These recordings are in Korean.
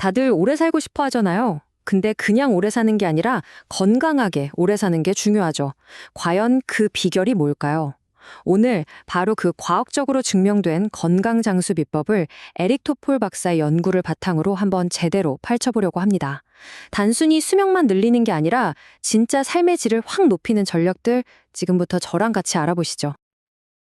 다들 오래 살고 싶어 하잖아요. 근데 그냥 오래 사는 게 아니라 건강하게 오래 사는 게 중요하죠. 과연 그 비결이 뭘까요? 오늘 바로 그 과학적으로 증명된 건강 장수 비법을 에릭 토폴 박사의 연구를 바탕으로 한번 제대로 파헤쳐보려고 합니다. 단순히 수명만 늘리는 게 아니라 진짜 삶의 질을 확 높이는 전략들 지금부터 저랑 같이 알아보시죠.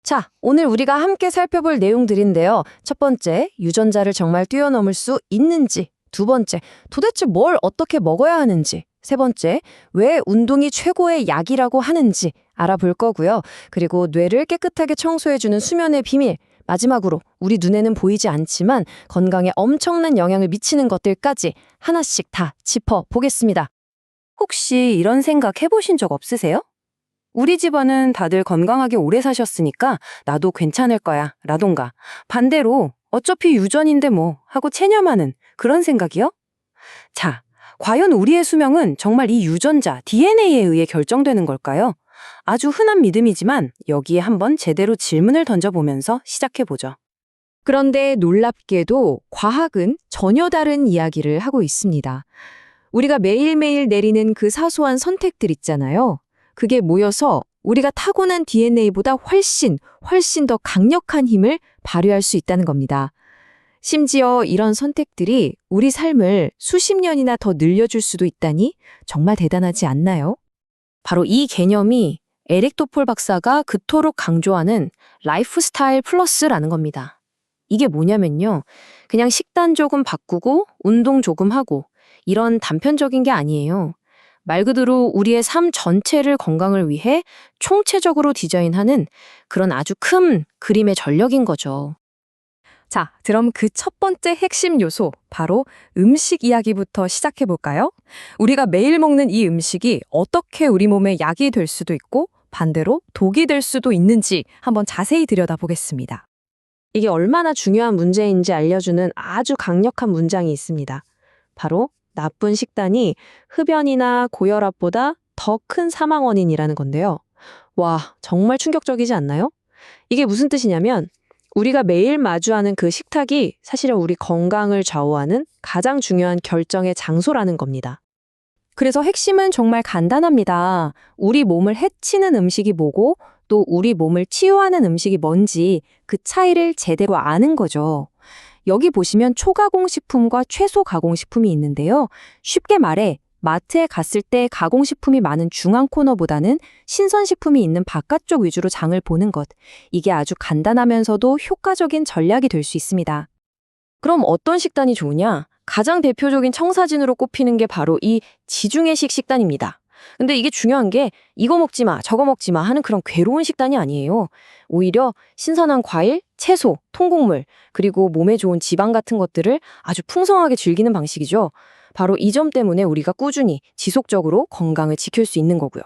자, 오늘 우리가 함께 살펴볼 내용들인데요. 첫 번째, 유전자를 정말 뛰어넘을 수 있는지. 두 번째, 도대체 뭘 어떻게 먹어야 하는지. 세 번째, 왜 운동이 최고의 약이라고 하는지 알아볼 거고요. 그리고 뇌를 깨끗하게 청소해주는 수면의 비밀. 마지막으로 우리 눈에는 보이지 않지만 건강에 엄청난 영향을 미치는 것들까지 하나씩 다 짚어보겠습니다. 혹시 이런 생각 해보신 적 없으세요? 우리 집안은 다들 건강하게 오래 사셨으니까 나도 괜찮을 거야 라던가 반대로 어차피 유전인데 뭐 하고 체념하는 그런 생각이요? 자, 과연 우리의 수명은 정말 이 유전자 DNA에 의해 결정되는 걸까요? 아주 흔한 믿음이지만 여기에 한번 제대로 질문을 던져보면서 시작해보죠. 그런데 놀랍게도 과학은 전혀 다른 이야기를 하고 있습니다. 우리가 매일매일 내리는 그 사소한 선택들 있잖아요. 그게 모여서 우리가 타고난 DNA보다 훨씬 더 강력한 힘을 발휘할 수 있다는 겁니다. 심지어 이런 선택들이 우리 삶을 수십 년이나 더 늘려줄 수도 있다니 정말 대단하지 않나요? 바로 이 개념이 에릭 토폴 박사가 그토록 강조하는 라이프스타일 플러스라는 겁니다. 이게 뭐냐면요. 그냥 식단 조금 바꾸고 운동 조금 하고 이런 단편적인 게 아니에요. 말 그대로 우리의 삶 전체를 건강을 위해 총체적으로 디자인하는 그런 아주 큰 그림의 전략인 거죠. 자, 그럼 그 첫 번째 핵심 요소, 바로 음식 이야기부터 시작해볼까요? 우리가 매일 먹는 이 음식이 어떻게 우리 몸에 약이 될 수도 있고 반대로 독이 될 수도 있는지 한번 자세히 들여다보겠습니다. 이게 얼마나 중요한 문제인지 알려주는 아주 강력한 문장이 있습니다. 바로 나쁜 식단이 흡연이나 고혈압보다 더 큰 사망 원인이라는 건데요. 와, 정말 충격적이지 않나요? 이게 무슨 뜻이냐면 우리가 매일 마주하는 그 식탁이 사실은 우리 건강을 좌우하는 가장 중요한 결정의 장소라는 겁니다. 그래서 핵심은 정말 간단합니다. 우리 몸을 해치는 음식이 뭐고 또 우리 몸을 치유하는 음식이 뭔지 그 차이를 제대로 아는 거죠. 여기 보시면 초가공식품과 최소가공식품이 있는데요. 쉽게 말해 마트에 갔을 때 가공식품이 많은 중앙 코너보다는 신선식품이 있는 바깥쪽 위주로 장을 보는 것. 이게 아주 간단하면서도 효과적인 전략이 될 수 있습니다. 그럼 어떤 식단이 좋으냐? 가장 대표적인 청사진으로 꼽히는 게 바로 이 지중해식 식단입니다. 근데 이게 중요한 게 이거 먹지 마, 저거 먹지 마 하는 그런 괴로운 식단이 아니에요. 오히려 신선한 과일, 채소, 통곡물, 그리고 몸에 좋은 지방 같은 것들을 아주 풍성하게 즐기는 방식이죠. 바로 이 점 때문에 우리가 꾸준히 지속적으로 건강을 지킬 수 있는 거고요.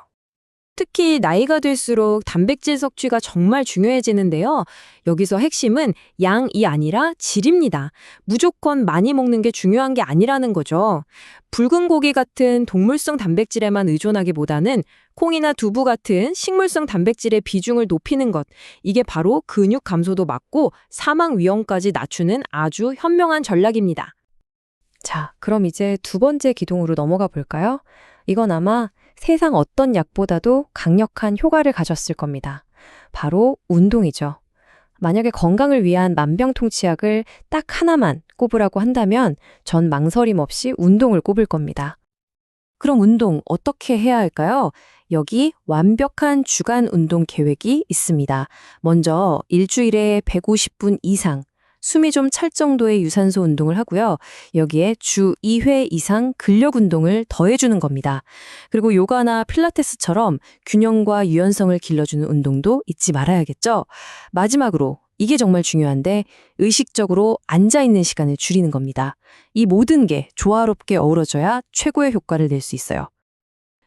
특히 나이가 들수록 단백질 섭취가 정말 중요해지는데요. 여기서 핵심은 양이 아니라 질입니다. 무조건 많이 먹는 게 중요한 게 아니라는 거죠. 붉은 고기 같은 동물성 단백질에만 의존하기보다는 콩이나 두부 같은 식물성 단백질의 비중을 높이는 것. 이게 바로 근육 감소도 막고 사망 위험까지 낮추는 아주 현명한 전략입니다. 자, 그럼 이제 두 번째 기둥으로 넘어가 볼까요? 이건 아마 세상 어떤 약보다도 강력한 효과를 가졌을 겁니다. 바로 운동이죠. 만약에 건강을 위한 만병통치약을 딱 하나만 꼽으라고 한다면 전 망설임 없이 운동을 꼽을 겁니다. 그럼 운동 어떻게 해야 할까요? 여기 완벽한 주간 운동 계획이 있습니다. 먼저 일주일에 150분 이상 숨이 좀 찰 정도의 유산소 운동을 하고요. 여기에 주 2회 이상 근력 운동을 더해주는 겁니다. 그리고 요가나 필라테스처럼 균형과 유연성을 길러주는 운동도 잊지 말아야겠죠. 마지막으로 이게 정말 중요한데 의식적으로 앉아있는 시간을 줄이는 겁니다. 이 모든 게 조화롭게 어우러져야 최고의 효과를 낼 수 있어요.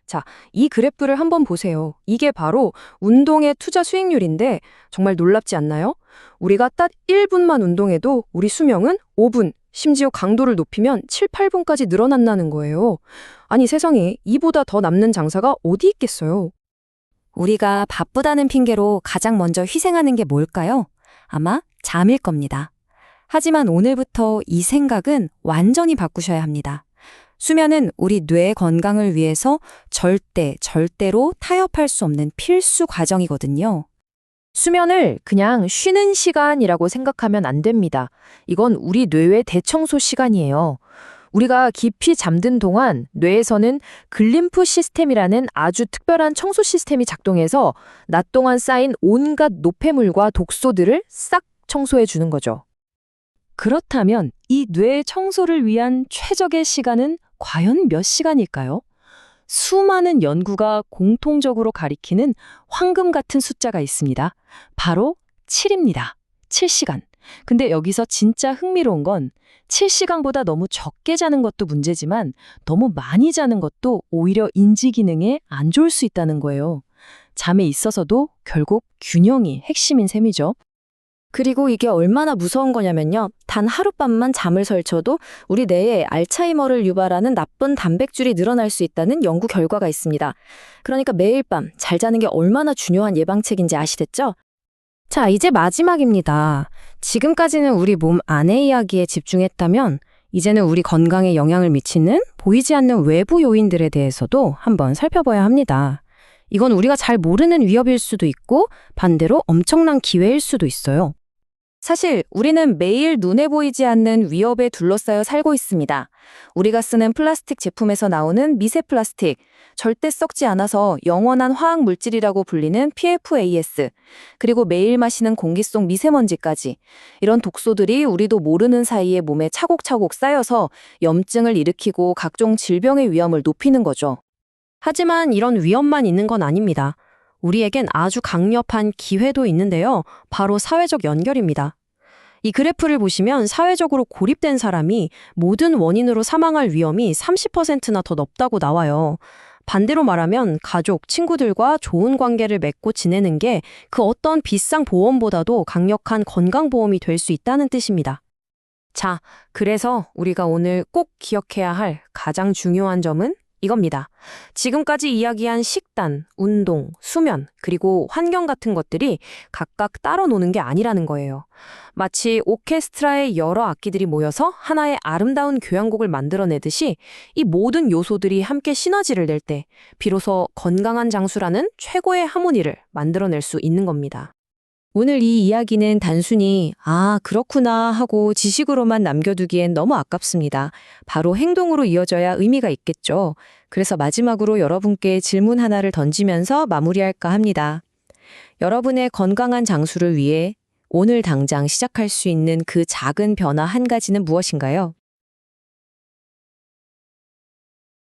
자, 이 그래프를 한번 보세요. 이게 바로 운동의 투자 수익률인데 정말 놀랍지 않나요? 우리가 딱 1분만 운동해도 우리 수명은 5분, 심지어 강도를 높이면 7, 8분까지 늘어난다는 거예요. 아니 세상에 이보다 더 남는 장사가 어디 있겠어요? 우리가 바쁘다는 핑계로 가장 먼저 희생하는 게 뭘까요? 아마 잠일 겁니다. 하지만 오늘부터 이 생각은 완전히 바꾸셔야 합니다. 수면은 우리 뇌의 건강을 위해서 절대로 타협할 수 없는 필수 과정이거든요. 수면을 그냥 쉬는 시간이라고 생각하면 안 됩니다. 이건 우리 뇌의 대청소 시간이에요. 우리가 깊이 잠든 동안 뇌에서는 글림프 시스템이라는 아주 특별한 청소 시스템이 작동해서 낮 동안 쌓인 온갖 노폐물과 독소들을 싹 청소해 주는 거죠. 그렇다면 이 뇌 청소를 위한 최적의 시간은 과연 몇 시간일까요? 수많은 연구가 공통적으로 가리키는 황금 같은 숫자가 있습니다. 바로 7입니다. 7시간. 근데 여기서 진짜 흥미로운 건 7시간보다 너무 적게 자는 것도 문제지만 너무 많이 자는 것도 오히려 인지 기능에 안 좋을 수 있다는 거예요. 잠에 있어서도 결국 균형이 핵심인 셈이죠. 그리고 이게 얼마나 무서운 거냐면요. 단 하룻밤만 잠을 설쳐도 우리 뇌에 알츠하이머를 유발하는 나쁜 단백질이 늘어날 수 있다는 연구 결과가 있습니다. 그러니까 매일 밤 잘 자는 게 얼마나 중요한 예방책인지 아시겠죠? 자, 이제 마지막입니다. 지금까지는 우리 몸 안의 이야기에 집중했다면 이제는 우리 건강에 영향을 미치는 보이지 않는 외부 요인들에 대해서도 한번 살펴봐야 합니다. 이건 우리가 잘 모르는 위협일 수도 있고 반대로 엄청난 기회일 수도 있어요. 사실 우리는 매일 눈에 보이지 않는 위협에 둘러싸여 살고 있습니다. 우리가 쓰는 플라스틱 제품에서 나오는 미세 플라스틱, 절대 썩지 않아서 영원한 화학 물질이라고 불리는 PFAS, 그리고 매일 마시는 공기 속 미세먼지까지 이런 독소들이 우리도 모르는 사이에 몸에 차곡차곡 쌓여서 염증을 일으키고 각종 질병의 위험을 높이는 거죠. 하지만 이런 위험만 있는 건 아닙니다. 우리에겐 아주 강력한 기회도 있는데요. 바로 사회적 연결입니다. 이 그래프를 보시면 사회적으로 고립된 사람이 모든 원인으로 사망할 위험이 30%나 더 높다고 나와요. 반대로 말하면 가족, 친구들과 좋은 관계를 맺고 지내는 게 그 어떤 비싼 보험보다도 강력한 건강보험이 될 수 있다는 뜻입니다. 자, 그래서 우리가 오늘 꼭 기억해야 할 가장 중요한 점은 이겁니다. 지금까지 이야기한 식단, 운동, 수면, 그리고 환경 같은 것들이 각각 따로 노는 게 아니라는 거예요. 마치 오케스트라의 여러 악기들이 모여서 하나의 아름다운 교향곡을 만들어내듯이 이 모든 요소들이 함께 시너지를 낼 때 비로소 건강한 장수라는 최고의 하모니를 만들어낼 수 있는 겁니다. 오늘 이 이야기는 단순히 그렇구나 하고 지식으로만 남겨두기엔 너무 아깝습니다. 바로 행동으로 이어져야 의미가 있겠죠. 그래서 마지막으로 여러분께 질문 하나를 던지면서 마무리할까 합니다. 여러분의 건강한 장수를 위해 오늘 당장 시작할 수 있는 그 작은 변화 한 가지는 무엇인가요?